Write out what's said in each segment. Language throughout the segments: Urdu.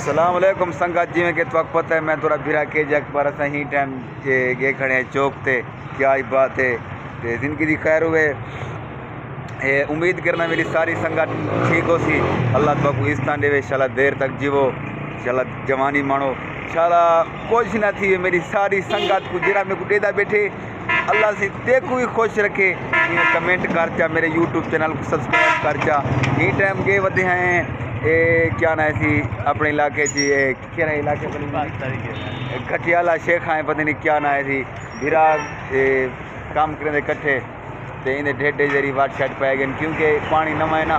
السلام علیکم سنگت جی میں کہ تو پتہ ہے میں تھوڑا بھرا کے جگ پر صحیح ٹائم گئے کھڑے ہیں چوک تے کیا ہی بات ہے تے زندگی دی خیر ہوئے امید کرنا میری ساری سنگت ٹھیک ہو سی اللہ تو کو اس طرح دے انشاءاللہ دیر تک جیو انشاءاللہ جوانی مانو انشاءاللہ کچھ نہ تھی میری ساری سنگت کو جرا میں کو دے دا بیٹھے اللہ سے تے کو بھی خوش رکھے کمنٹ کر چا میرے یوٹیوب چینل کو سبسکرائب کر چا یہ ٹائم گئے ودے ہیں کیا نا سی اپنے علاقے چی کیا علاقے کٹیالہ شیخ ہیں پتہ نہیں کیا نا سی بھرا کام کریں دے کٹھے تے اندے ڈھیڈے جری واٹ شاٹ پائے گئے کیونکہ پانی نمائے نا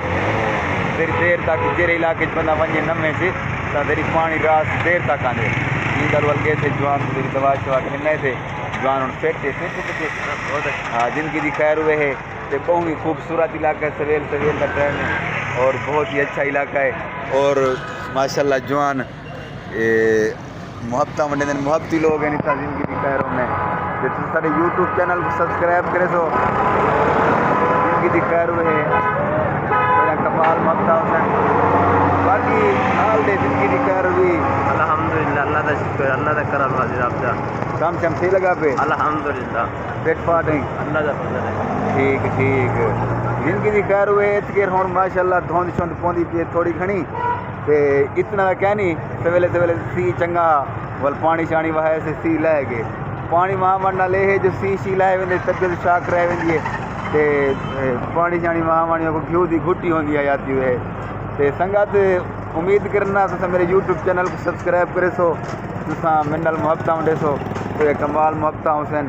دیر تک جیرے علاقے بندہ ونجے نمے سے تا دری پانی رات دیر تک آنے اندر ولگے تھے جوان کو دری دوا شوا کرنے تھے جوان ان فیٹے زندگی دی خیر ہوئے ہے تے بہت ہی خوبصورت علاقہ ہے سویل کا ٹائم ہے اور بہت ہی اچھا علاقہ ہے اور ماشاءاللہ جوان محبتی لوگ ہیں اتنا زندگی دی خیروں میں تو سارے یوٹیوب چینل کو سبسکرائب کرے سو زندگی دی خیر ہوئے ہے میرا کپال محبتا حسین باقی حال دے زندگی دی خیر ہوئی الحمدللہ اللہ کا شکر اللہ کا کرم حاضر آپ کا کام شام صحیح لگا پہ الحمدللہ فٹ فاٹ ہیں اللہ کا فضل ہے ٹھیک زندگی دی خیر ہوئے اتکیر ہون ماشاءاللہ دھوند شوند پوندی پی تھوڑی گھنی تے اتنا کیا نہیں سویلے سی چنگا ول پانی شانی وہاں سے سی لائے گے پانی وہاں مرنا لے ہے جو سی لائے ویندے طبیعت شاک رہ ویندی ہے تے پانی شانی وہاں مانیوں کو گھیو دی گھٹی ہوندی ہے جاتی ہوئے تے سنگت امید کرنا تو میرے یوٹیوب چینل کو سبسکرائب کرے سو تساں منل محبتاں دے سو تے کمال محبتاں حسین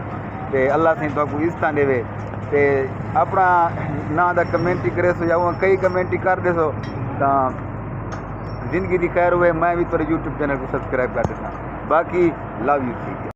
تے اللہ سے تو کو اس طرح دے تے اپنا نا دا کمنٹ کرے سو یا وہ کئی کمنٹ کر دے سو تا زندگی دی خیر ہوئے میں بھی تیرے یوٹیوب چینل کو سبسکرائب کر دیتا باقی لو یو ٹھیک ہے